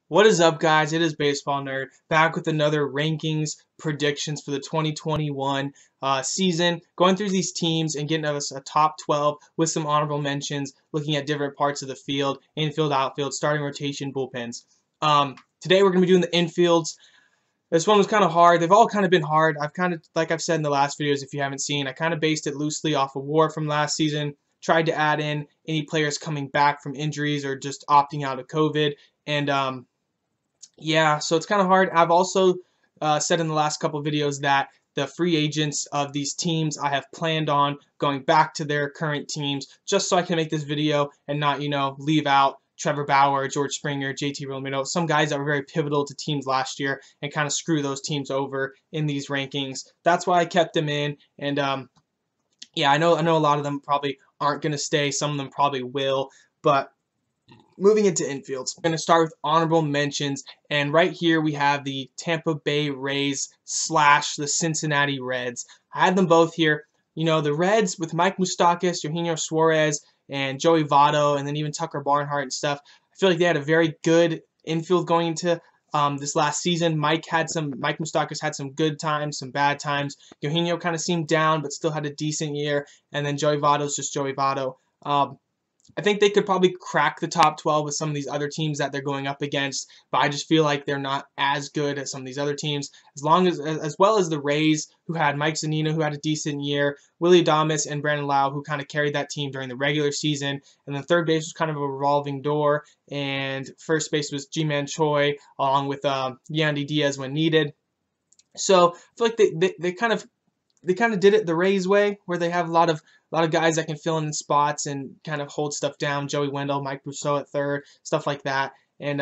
What is up, guys? It is Baseball Nerd back with another rankings predictions for the 2021 season. Going through these teams and getting us a top 12 with some honorable mentions, looking at different parts of the field, infield, outfield, starting rotation, bullpens. Today we're going to be doing the infields. This one was kind of hard. They've all kind of been hard. Like I've said in the last videos, if you haven't seen, I kind of based it loosely off of WAR from last season. Tried to add in any players coming back from injuries or just opting out of COVID. And yeah, so it's kind of hard. I've also said in the last couple of videos that the free agents of these teams I have planned on going back to their current teams just so I can make this video and not, leave out Trevor Bauer, George Springer, JT Realmuto, some guys that were very pivotal to teams last year and kind of screw those teams over in these rankings. That's why I kept them in. And yeah, I know a lot of them probably aren't going to stay. Some of them probably will, but moving into infields, I'm going to start with honorable mentions, and right here we have the Tampa Bay Rays / the Cincinnati Reds. I had them both here. You know, the Reds with Mike Moustakas, Eugenio Suarez, and Joey Votto, and then even Tucker Barnhart and stuff. I feel like they had a very good infield going into this last season. Mike Moustakas had some good times, some bad times. Eugenio kind of seemed down, but still had a decent year, and then Joey Votto's just Joey Votto. I think they could probably crack the top 12 with some of these other teams that they're going up against, but I just feel like they're not as good as some of these other teams. As well as the Rays, who had Mike Zunino, who had a decent year, Willie Adames and Brandon Lau, who kind of carried that team during the regular season, and then third base was kind of a revolving door, and first base was Ji-Man Choi, along with Yandy Diaz when needed. So I feel like they kind of did it the Rays way, where they have a lot of guys that can fill in spots and kind of hold stuff down. Joey Wendell, Mike Brousseau at third, stuff like that. And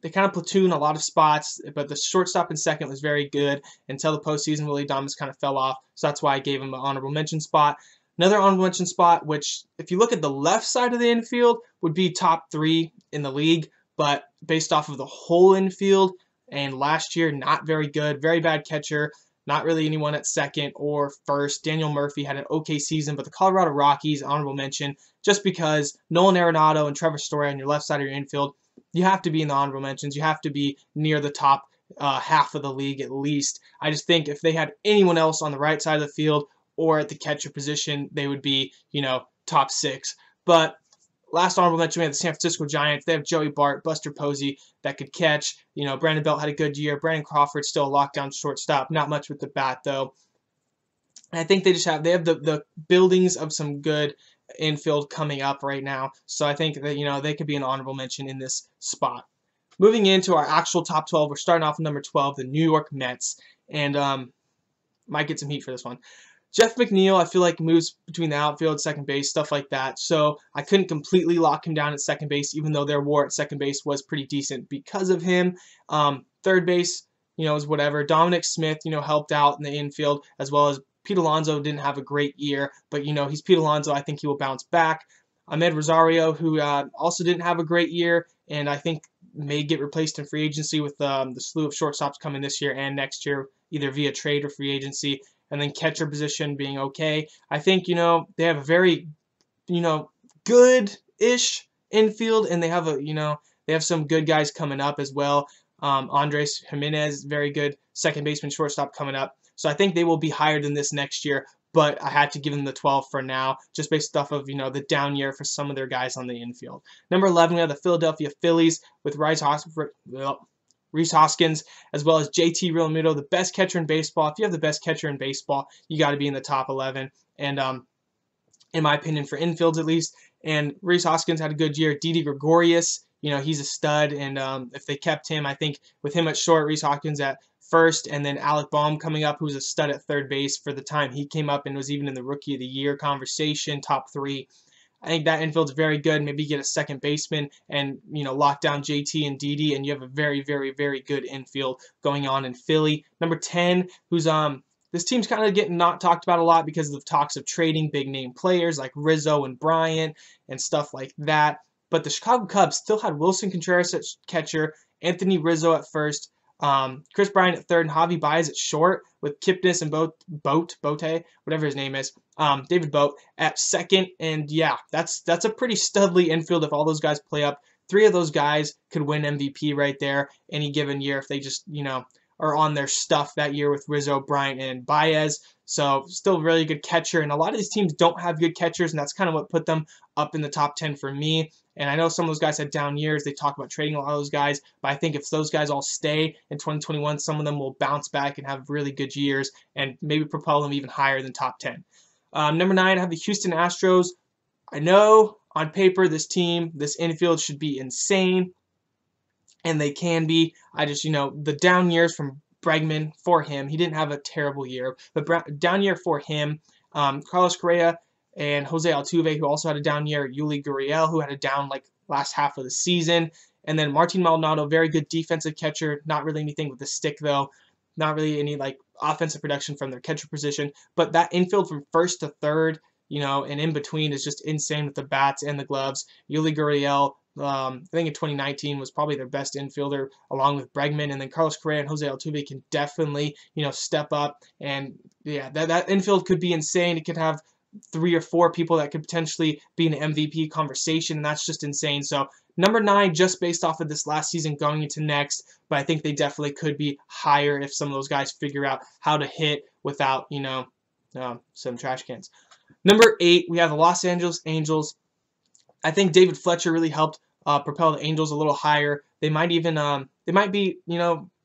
they kind of platoon a lot of spots, but the shortstop and second was very good until the postseason. Willie Adames kind of fell off, so that's why I gave him an honorable mention spot. Another honorable mention spot, which if you look at the left side of the infield, would be top 3 in the league, but based off of the whole infield and last year, not very good, very bad catcher. Not really anyone at second or first. Daniel Murphy had an okay season, but the Colorado Rockies, honorable mention, just because Nolan Arenado and Trevor Story on your left side of your infield, you have to be in the honorable mentions. You have to be near the top half of the league at least. I just think if they had anyone else on the right side of the field or at the catcher position, they would be, top 6. But last honorable mention, we have the San Francisco Giants. They have Joey Bart, Buster Posey that could catch. Brandon Belt had a good year. Brandon Crawford's still a lockdown shortstop. Not much with the bat, though. And I think they have the buildings of some good infield coming up right now. So I think that, they could be an honorable mention in this spot. Moving into our actual top 12, we're starting off with number 12, the New York Mets. And might get some heat for this one. Jeff McNeil, I feel like moves between the outfield, second base, stuff like that. So I couldn't completely lock him down at second base, even though their WAR at second base was pretty decent because of him. Third base, is whatever. Dominic Smith, helped out in the infield, as well as Pete Alonso didn't have a great year, but he's Pete Alonso. I think he will bounce back. Ahmed Rosario, who also didn't have a great year, and I think may get replaced in free agency with the slew of shortstops coming this year and next year, either via trade or free agency. And then catcher position being okay. I think, they have a very, good-ish infield, and they have they have some good guys coming up as well. Andres Jimenez, very good second baseman, shortstop coming up. So I think they will be higher than this next year, but I had to give them the 12 for now, just based off of, the down year for some of their guys on the infield. Number 11, we have the Philadelphia Phillies with Rhys Hoskins, as well as JT Realmuto, the best catcher in baseball. If you have the best catcher in baseball, you got to be in the top 11. And in my opinion, for infields at least. And Rhys Hoskins had a good year. Didi Gregorius, he's a stud. And if they kept him, I think with him at short, Rhys Hoskins at first, and then Alec Bohm coming up, who's a stud at third base for the time he came up and was even in the Rookie of the Year conversation, top 3. I think that infield's very good. Maybe get a second baseman and, lock down JT and Didi, and you have a very, very, very good infield going on in Philly. Number 10, who's this team's kind of getting not talked about a lot because of the talks of trading big name players like Rizzo and Bryant and stuff like that. But the Chicago Cubs still had Wilson Contreras at catcher, Anthony Rizzo at first, Chris Bryant at third, and Javi Baez at short, with Kipnis and Bote, whatever his name is, David Bote at second. And yeah, that's a pretty studly infield if all those guys play up Three of those guys could win MVP right there any given year if they just, are on their stuff that year with Rizzo, Bryant, and Baez. So still really good catcher, and a lot of these teams don't have good catchers, and that's kind of what put them up in the top 10 for me. And I know some of those guys had down years. They talk about trading a lot of those guys, but I think if those guys all stay in 2021, some of them will bounce back and have really good years and maybe propel them even higher than top 10. Number 9, I have the Houston Astros. I know on paper this team, this infield should be insane, and they can be. I just, the down years from Bregman for him, he didn't have a terrible year, but down year for him, Carlos Correa and Jose Altuve, who also had a down year, Yuli Gurriel, who had a down last half of the season, and then Martin Maldonado, very good defensive catcher, not really anything with the stick though, not really any offensive production from their catcher position, but that infield from first to third, and in between is just insane with the bats and the gloves. Yuli Gurriel, I think in 2019 was probably their best infielder along with Bregman, and then Carlos Correa and Jose Altuve can definitely, step up, and yeah, that infield could be insane. It could have 3 or 4 people that could potentially be in an MVP conversation, and that's just insane. So number 9, just based off of this last season going into next, but I think they definitely could be higher if some of those guys figure out how to hit without, some trash cans. Number 8, we have the Los Angeles Angels. I think David Fletcher really helped propel the Angels a little higher. They might even be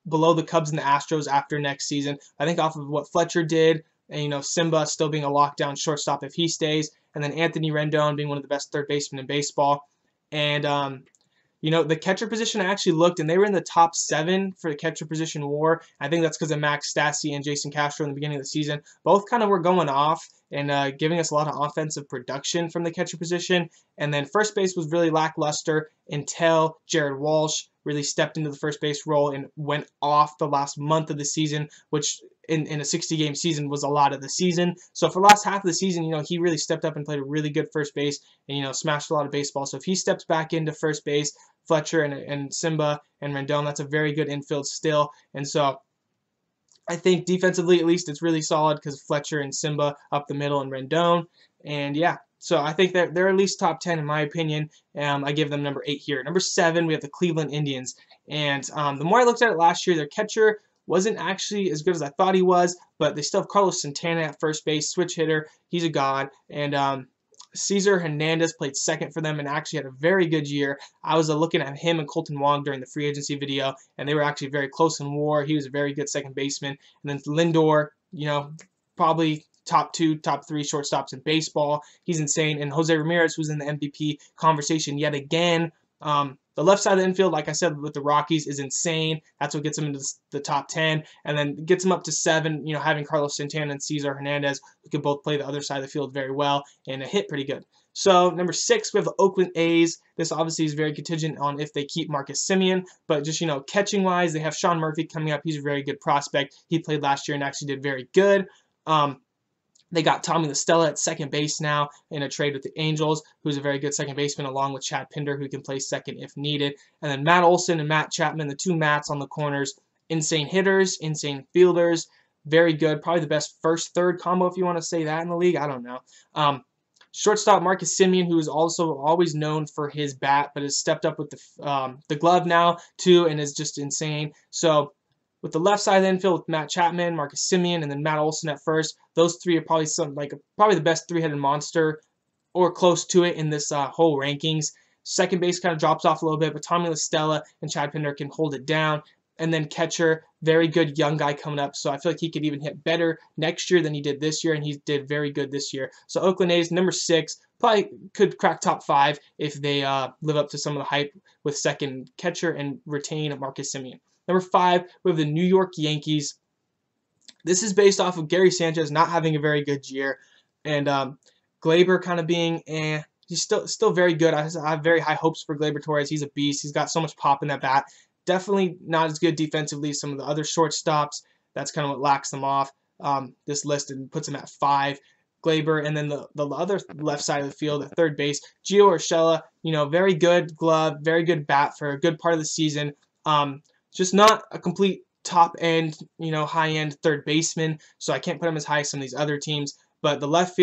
below the Cubs and the Astros after next season. I think off of what Fletcher did, and Simba still being a lockdown shortstop if he stays, and then Anthony Rendon being one of the best third basemen in baseball, and the catcher position I actually looked, and they were in the top 7 for the catcher position war. I think that's because of Max Stassi and Jason Castro in the beginning of the season. Both kind of were going off and giving us a lot of offensive production from the catcher position. And then first base was really lackluster until Jared Walsh really stepped into the first base role and went off the last month of the season, which in a 60-game season was a lot of the season. So for the last half of the season, he really stepped up and played a really good first base and, smashed a lot of baseball. So if he steps back into first base, Fletcher and Simba and Rendon, that's a very good infield still. And so I think defensively, at least, it's really solid because Fletcher and Simba up the middle and Rendon. And yeah, so I think they're at least top 10 in my opinion. I give them number 8 here. Number 7, we have the Cleveland Indians. And the more I looked at it last year, their catcher wasn't actually as good as I thought he was, but they still have Carlos Santana at first base, switch hitter. He's a god. And Cesar Hernandez played second for them and actually had a very good year. I was looking at him and Colton Wong during the free agency video, and they were actually very close in WAR. He was a very good second baseman. And then Lindor, probably top 2, top 3 shortstops in baseball. He's insane. And Jose Ramirez, who's in the MVP conversation yet again. The left side of the infield, like I said, with the Rockies is insane. That's what gets him into the top 10. And then gets him up to 7, having Carlos Santana and Cesar Hernandez, who can both play the other side of the field very well and hit pretty good. So number 6, we have the Oakland A's. This obviously is very contingent on if they keep Marcus Semien. But just, catching-wise, they have Sean Murphy coming up. He's a very good prospect. He played last year and actually did very good. They got Tommy La Stella at second base now in a trade with the Angels, who's a very good second baseman, along with Chad Pinder, who can play second if needed. And then Matt Olson and Matt Chapman, the 2 Matts on the corners, insane hitters, insane fielders, very good. Probably the best first-third combo, if you want to say that in the league. I don't know. Shortstop Marcus Semien, who is also always known for his bat, but has stepped up with the glove now, too, and is just insane. So with the left side of the infield with Matt Chapman, Marcus Semien, and then Matt Olson at first, those 3 are probably probably the best 3-headed monster or close to it in this whole rankings. Second base kind of drops off a little bit, but Tommy La Stella and Chad Pinder can hold it down. And then catcher, very good young guy coming up, so I feel like he could even hit better next year than he did this year, and he did very good this year. So Oakland A's, number 6, probably could crack top 5 if they live up to some of the hype with second catcher and retain Marcus Semien. Number 5, we have the New York Yankees. This is based off of Gary Sanchez not having a very good year, and Gleyber kind of being he's still very good. I have very high hopes for Gleyber Torres. He's a beast. He's got so much pop in that bat. Definitely not as good defensively as some of the other shortstops. That's kind of what lacks them off this list and puts them at 5. Gleyber, and then the other left side of the field at third base, Gio Urshela, very good glove, very good bat for a good part of the season. Just not a complete top-end, high-end third baseman, so I can't put him as high as some of these other teams. But the left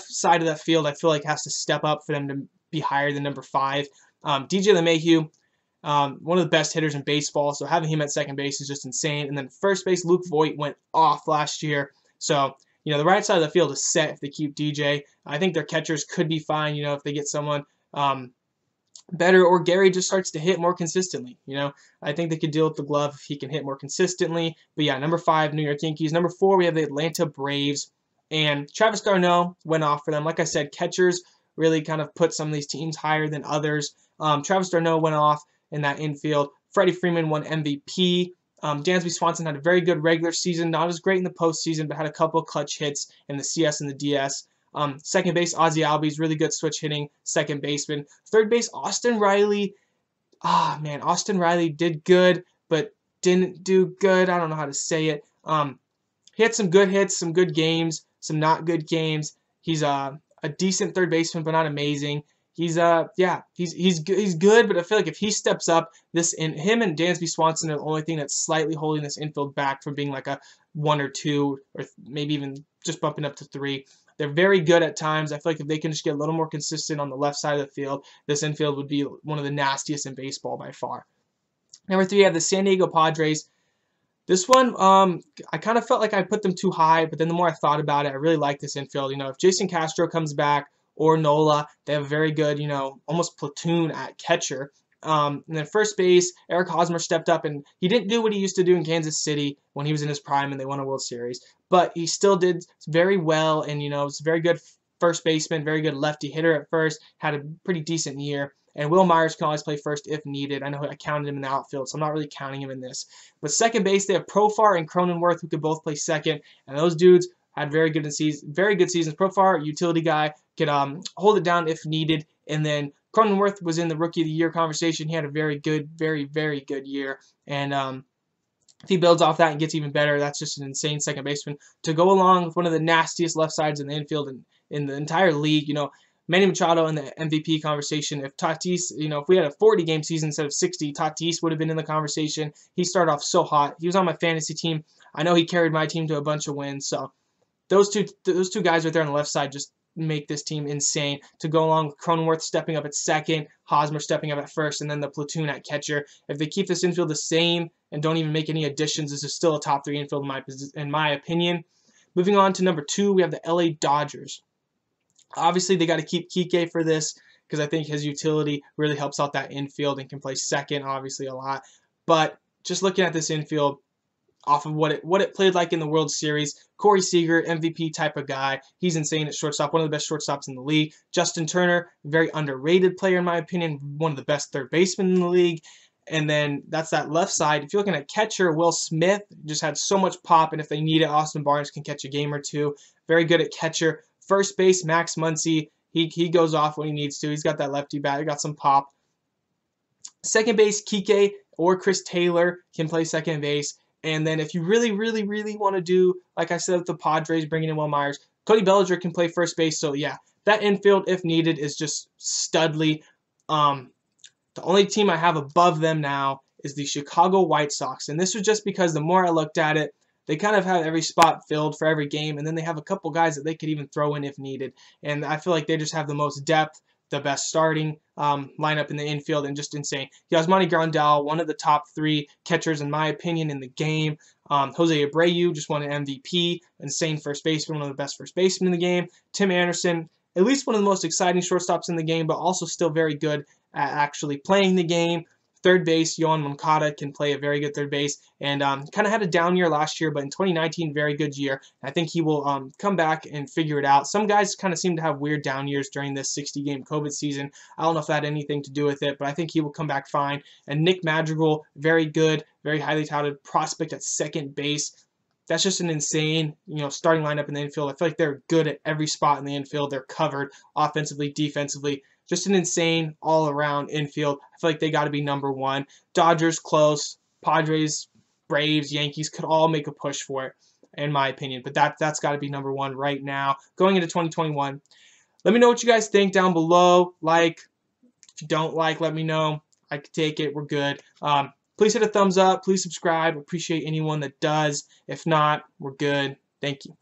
side of that field, I feel like has to step up for them to be higher than number 5. DJ LeMahieu, one of the best hitters in baseball, so having him at second base is just insane. And then first base, Luke Voigt went off last year. So, the right side of the field is set if they keep DJ. I think their catchers could be fine, if they get someone better, or Gary just starts to hit more consistently. I think they could deal with the glove if he can hit more consistently. But yeah, number 5, New York Yankees. Number 4, we have the Atlanta Braves. And Travis d'Arnaud went off for them. Like I said, catchers really kind of put some of these teams higher than others. Travis d'Arnaud went off in that infield. Freddie Freeman won MVP. Dansby Swanson had a very good regular season, not as great in the postseason, but had a couple clutch hits in the CS and the DS. Second base, Ozzie Albies, really good switch hitting second baseman. Third base, Austin Riley. Austin Riley did good, but didn't do good. I don't know how to say it. He had some good hits, some good games, some not good games. He's a decent third baseman, but not amazing. He's good, but I feel like if he steps up, him and Dansby Swanson are the only thing that's slightly holding this infield back from being like a 1 or 2, or maybe even just bumping up to 3. They're very good at times. I feel like if they can just get a little more consistent on the left side of the field, this infield would be one of the nastiest in baseball by far. Number 3, I have the San Diego Padres. This one, I kind of felt like I put them too high, but then the more I thought about it, I really like this infield. If Jason Castro comes back or Nola, they have a very good, almost platoon at catcher. And then first base, Eric Hosmer stepped up, and he didn't do what he used to do in Kansas City when he was in his prime and they won a World Series. But he still did very well, and, was a very good first baseman, very good lefty hitter at first, had a pretty decent year. And Will Myers can always play first if needed. I know I counted him in the outfield, so I'm not really counting him in this. But second base, they have Profar and Cronenworth, who could both play second, and those dudes had very good seasons. Profar, utility guy, could hold it down if needed, and then Cronenworth was in the Rookie of the Year conversation. He had a very good, very, very good year, and if he builds off that and gets even better, that's just an insane second baseman to go along with one of the nastiest left sides in the infield and in the entire league. Manny Machado in the MVP conversation. If Tatis, if we had a 40-game season instead of 60, Tatis would have been in the conversation. He started off so hot. He was on my fantasy team. I know he carried my team to a bunch of wins. So those two guys right there on the left side just make this team insane. To go along with Cronenworth stepping up at second, Hosmer stepping up at first, and then the platoon at catcher. If they keep this infield the same and don't even make any additions, this is still a top 3 infield in my opinion. Moving on to number 2, we have the LA Dodgers. Obviously, they got to keep Kike for this because I think his utility really helps out that infield and can play second, obviously, a lot. But just looking at this infield, off of what it played like in the World Series, Corey Seager, MVP type of guy. He's insane at shortstop, one of the best shortstops in the league. Justin Turner, very underrated player in my opinion, one of the best third basemen in the league. And then that's that left side. If you're looking at catcher, Will Smith just had so much pop, and if they need it, Austin Barnes can catch a game or two. Very good at catcher. First base, Max Muncy, he goes off when he needs to. He's got that lefty bat. He got some pop. Second base, Kike or Chris Taylor can play second base. And then if you really, really, really want to do, like I said with the Padres, bringing in Will Myers, Cody Bellinger can play first base. So, yeah, that infield, if needed, is just studly. The only team I have above them now is the Chicago White Sox. And this was just because the more I looked at it, they kind of have every spot filled for every game, and then they have a couple guys that they could even throw in if needed. And I feel like they just have the most depth, the best starting lineup in the infield, and just insane. Yasmani Grandal, one of the top 3 catchers, in my opinion, in the game. Jose Abreu just won an MVP, insane first baseman, one of the best first basemen in the game. Tim Anderson, at least one of the most exciting shortstops in the game, but also still very good at actually playing the game. Third base, Yohan Moncada can play a very good third base, and kind of had a down year last year, but in 2019, very good year. I think he will come back and figure it out. Some guys kind of seem to have weird down years during this 60-game COVID season. I don't know if that had anything to do with it, but I think he will come back fine. And Nick Madrigal, very good, very highly touted prospect at second base. That's just an insane, starting lineup in the infield. I feel like they're good at every spot in the infield. They're covered offensively, defensively. Just an insane all-around infield. I feel like they got to be number 1. Dodgers close. Padres, Braves, Yankees could all make a push for it, in my opinion. But that's got to be number 1 right now. Going into 2021. Let me know what you guys think down below. If you don't let me know. I could take it. We're good. Please hit a thumbs up. Please subscribe. Appreciate anyone that does. If not, we're good. Thank you.